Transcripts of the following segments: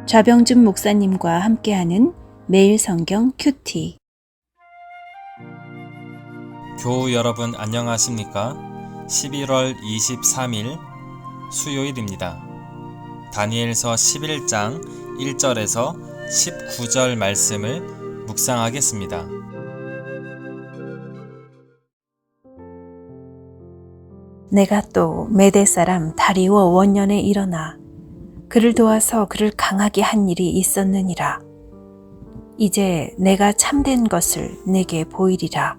좌병준 목사님과 함께하는 매일 성경 큐티. 교우 여러분 안녕하십니까? 11월 23일 수요일입니다. 다니엘서 11장 1절에서 19절 말씀을 묵상하겠습니다. 내가 또 메대 사람 다리오 원년에 일어나 그를 도와서 그를 강하게 한 일이 있었느니라. 이제 내가 참된 것을 내게 보이리라.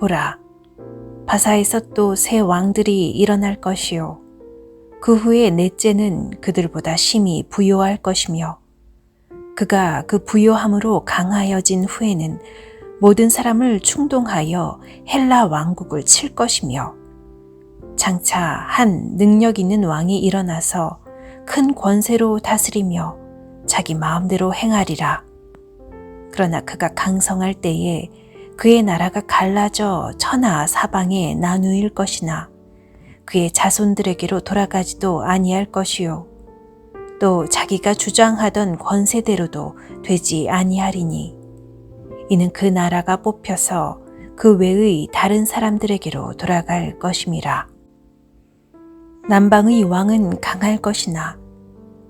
보라, 바사에서 또 새 왕들이 일어날 것이요. 그 후에 넷째는 그들보다 심히 부요할 것이며 그가 그 부요함으로 강하여진 후에는 모든 사람을 충동하여 헬라 왕국을 칠 것이며 장차 한 능력 있는 왕이 일어나서 큰 권세로 다스리며 자기 마음대로 행하리라. 그러나 그가 강성할 때에 그의 나라가 갈라져 천하 사방에 나누일 것이나 그의 자손들에게로 돌아가지도 아니할 것이요. 또 자기가 주장하던 권세대로도 되지 아니하리니 이는 그 나라가 뽑혀서 그 외의 다른 사람들에게로 돌아갈 것임이라. 남방의 왕은 강할 것이나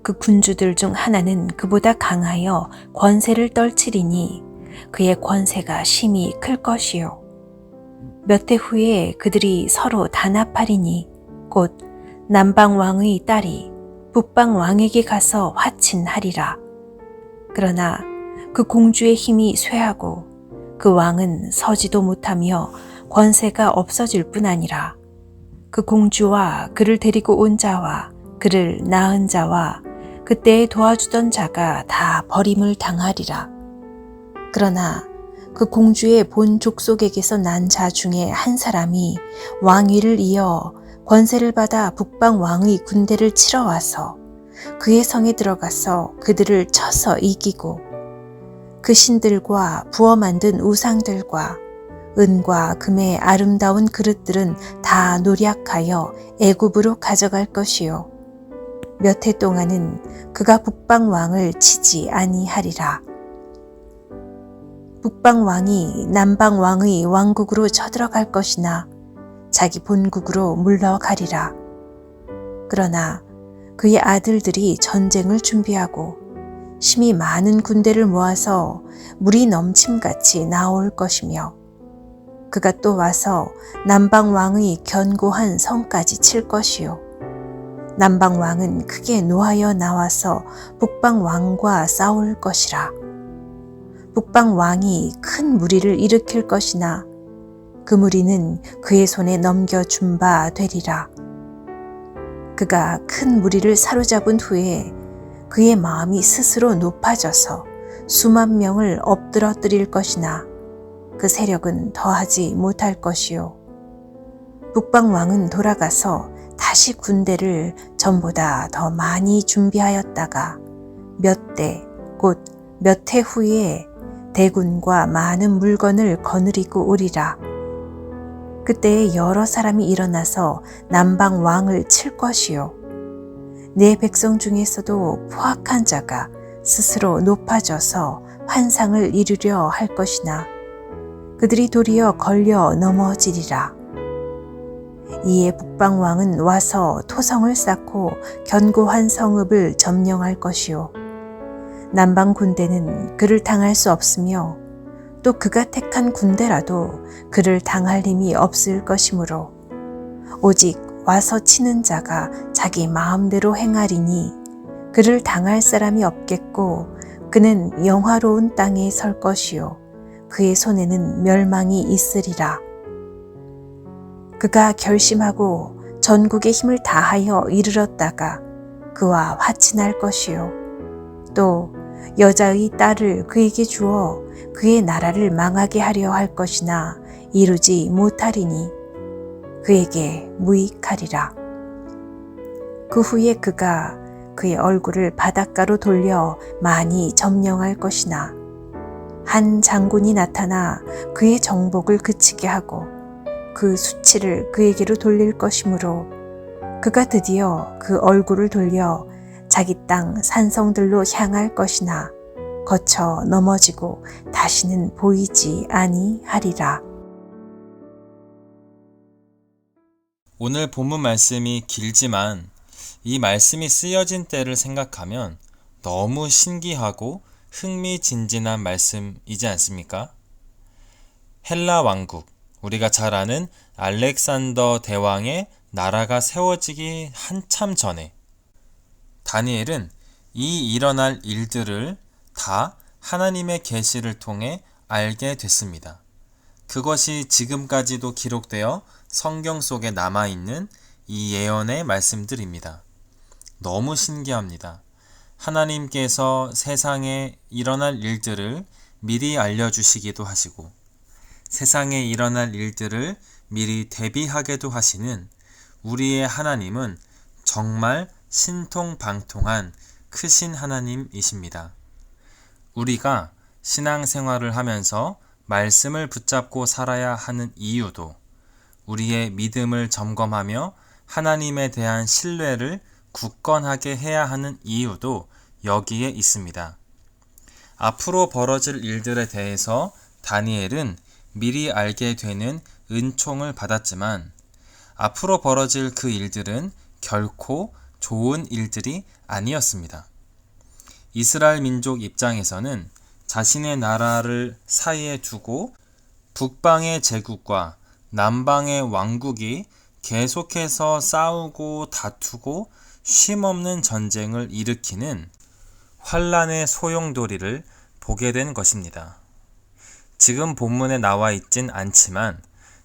그 군주들 중 하나는 그보다 강하여 권세를 떨치리니 그의 권세가 심히 클 것이요. 몇 해 후에 그들이 서로 단합하리니 곧 남방 왕의 딸이 북방 왕에게 가서 화친하리라. 그러나 그 공주의 힘이 쇠하고 그 왕은 서지도 못하며 권세가 없어질 뿐 아니라 그 공주와 그를 데리고 온 자와 그를 낳은 자와 그때에 도와주던 자가 다 버림을 당하리라. 그러나 그 공주의 본 족속에게서 난 자 중에 한 사람이 왕위를 이어 권세를 받아 북방 왕의 군대를 치러 와서 그의 성에 들어가서 그들을 쳐서 이기고 그 신들과 부어 만든 우상들과 은과 금의 아름다운 그릇들은 다 노략하여 애굽으로 가져갈 것이요. 몇 해 동안은 그가 북방 왕을 치지 아니하리라. 북방 왕이 남방 왕의 왕국으로 쳐들어갈 것이나 자기 본국으로 물러가리라. 그러나 그의 아들들이 전쟁을 준비하고 심히 많은 군대를 모아서 물이 넘침같이 나올 것이며 그가 또 와서 남방 왕의 견고한 성까지 칠 것이요. 남방 왕은 크게 노하여 나와서 북방 왕과 싸울 것이라. 북방 왕이 큰 무리를 일으킬 것이나 그 무리는 그의 손에 넘겨준 바 되리라. 그가 큰 무리를 사로잡은 후에 그의 마음이 스스로 높아져서 수만 명을 엎드러뜨릴 것이나 그 세력은 더하지 못할 것이요. 북방 왕은 돌아가서 다시 군대를 전보다 더 많이 준비하였다가 몇 대, 곧 몇 해 후에 대군과 많은 물건을 거느리고 오리라. 그때에 여러 사람이 일어나서 남방 왕을 칠 것이요. 내 백성 중에서도 포악한 자가 스스로 높아져서 환상을 이루려 할 것이나 그들이 도리어 걸려 넘어지리라. 이에 북방 왕은 와서 토성을 쌓고 견고한 성읍을 점령할 것이요. 남방 군대는 그를 당할 수 없으며 또 그가 택한 군대라도 그를 당할 힘이 없을 것이므로 오직 와서 치는 자가 자기 마음대로 행하리니 그를 당할 사람이 없겠고 그는 영화로운 땅에 설 것이요. 그의 손에는 멸망이 있으리라. 그가 결심하고 전국의 힘을 다하여 이르렀다가 그와 화친할 것이요. 또 여자의 딸을 그에게 주어 그의 나라를 망하게 하려 할 것이나 이루지 못하리니 그에게 무익하리라. 그 후에 그가 그의 얼굴을 바닷가로 돌려 많이 점령할 것이나 한 장군이 나타나 그의 정복을 그치게 하고 그 수치를 그에게로 돌릴 것이므로 그가 드디어 그 얼굴을 돌려 자기 땅 산성들로 향할 것이나 거쳐 넘어지고 다시는 보이지 아니하리라. 오늘 본문 말씀이 길지만 이 말씀이 쓰여진 때를 생각하면 너무 신기하고 흥미진진한 말씀이지 않습니까? 헬라 왕국, 우리가 잘 아는 알렉산더 대왕의 나라가 세워지기 한참 전에 다니엘은 이 일어날 일들을 다 하나님의 계시를 통해 알게 됐습니다. 그것이 지금까지도 기록되어 성경 속에 남아있는 이 예언의 말씀들입니다. 너무 신기합니다. 하나님께서 세상에 일어날 일들을 미리 알려주시기도 하시고 세상에 일어날 일들을 미리 대비하게도 하시는 우리의 하나님은 정말 신통방통한 크신 하나님이십니다. 우리가 신앙생활을 하면서 말씀을 붙잡고 살아야 하는 이유도 우리의 믿음을 점검하며 하나님에 대한 신뢰를 굳건하게 해야 하는 이유도 여기에 있습니다. 앞으로 벌어질 일들에 대해서 다니엘은 미리 알게 되는 은총을 받았지만 앞으로 벌어질 그 일들은 결코 좋은 일들이 아니었습니다. 이스라엘 민족 입장에서는 자신의 나라를 사이에 두고 북방의 제국과 남방의 왕국이 계속해서 싸우고 다투고 쉼없는 전쟁을 일으키는 환란의 소용돌이를 보게 된 것입니다. 지금 본문에 나와 있진 않지만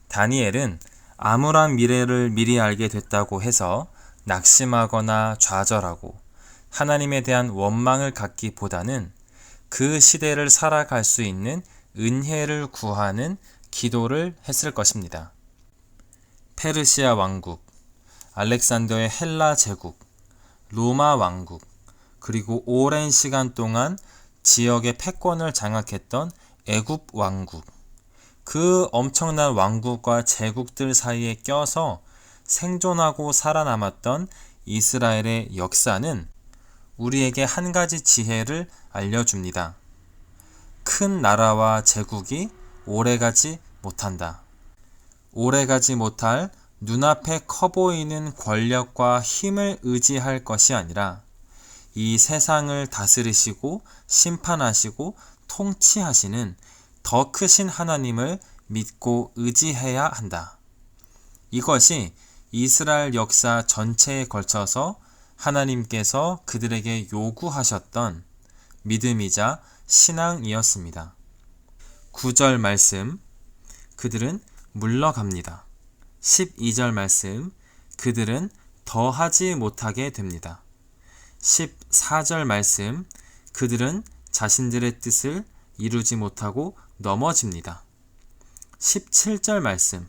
다니엘은 암울한 미래를 미리 알게 됐다고 해서 낙심하거나 좌절하고 하나님에 대한 원망을 갖기보다는 그 시대를 살아갈 수 있는 은혜를 구하는 기도를 했을 것입니다. 페르시아 왕국, 알렉산더의 헬라 제국, 로마 왕국, 그리고 오랜 시간 동안 지역의 패권을 장악했던 애굽 왕국, 그 엄청난 왕국과 제국들 사이에 껴서 생존하고 살아남았던 이스라엘의 역사는 우리에게 한 가지 지혜를 알려줍니다. 큰 나라와 제국이 오래가지 못한다. 오래가지 못할 눈앞에 커 보이는 권력과 힘을 의지할 것이 아니라 이 세상을 다스리시고 심판하시고 통치하시는 더 크신 하나님을 믿고 의지해야 한다. 이것이 이스라엘 역사 전체에 걸쳐서 하나님께서 그들에게 요구하셨던 믿음이자 신앙이었습니다. 9절 말씀, 그들은 물러갑니다. 12절 말씀, 그들은 더하지 못하게 됩니다. 14절 말씀, 그들은 자신들의 뜻을 이루지 못하고 넘어집니다. 17절 말씀,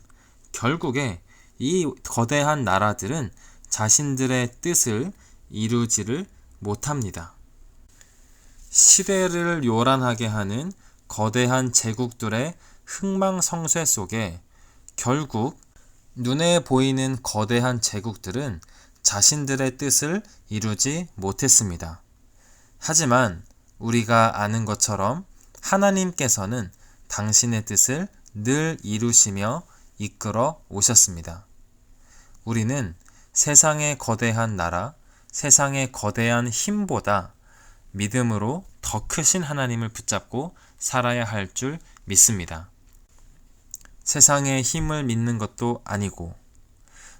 결국에 이 거대한 나라들은 자신들의 뜻을 이루지를 못합니다. 시대를 요란하게 하는 거대한 제국들의 흥망성쇠 속에 결국 눈에 보이는 거대한 제국들은 자신들의 뜻을 이루지 못했습니다. 하지만 우리가 아는 것처럼 하나님께서는 당신의 뜻을 늘 이루시며 이끌어 오셨습니다. 우리는 세상의 거대한 나라, 세상의 거대한 힘보다 믿음으로 더 크신 하나님을 붙잡고 살아야 할 줄 믿습니다. 세상의 힘을 믿는 것도 아니고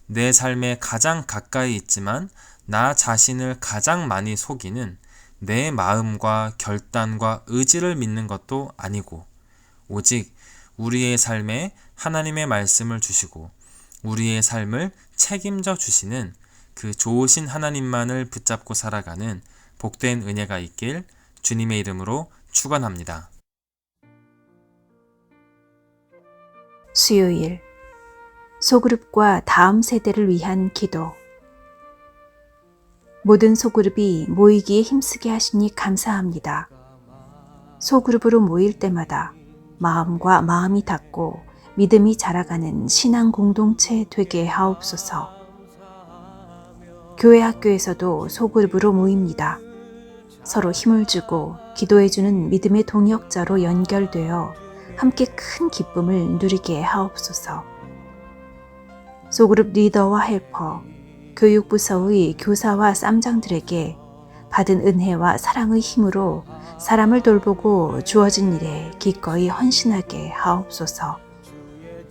내 삶에 가장 가까이 있지만 나 자신을 가장 많이 속이는 내 마음과 결단과 의지를 믿는 것도 아니고 오직 우리의 삶에 하나님의 말씀을 주시고 우리의 삶을 책임져 주시는 그 좋으신 하나님만을 붙잡고 살아가는 복된 은혜가 있길 주님의 이름으로 축원합니다. 수요일 소그룹과 다음 세대를 위한 기도. 모든 소그룹이 모이기에 힘쓰게 하시니 감사합니다. 소그룹으로 모일 때마다 마음과 마음이 닿고 믿음이 자라가는 신앙 공동체 되게 하옵소서. 교회 학교에서도 소그룹으로 모입니다. 서로 힘을 주고 기도해주는 믿음의 동역자로 연결되어 함께 큰 기쁨을 누리게 하옵소서. 소그룹 리더와 헬퍼, 교육부서의 교사와 쌈장들에게 받은 은혜와 사랑의 힘으로 사람을 돌보고 주어진 일에 기꺼이 헌신하게 하옵소서.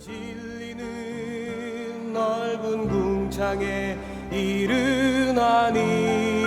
주의 진리는 넓은 궁창에 이르나니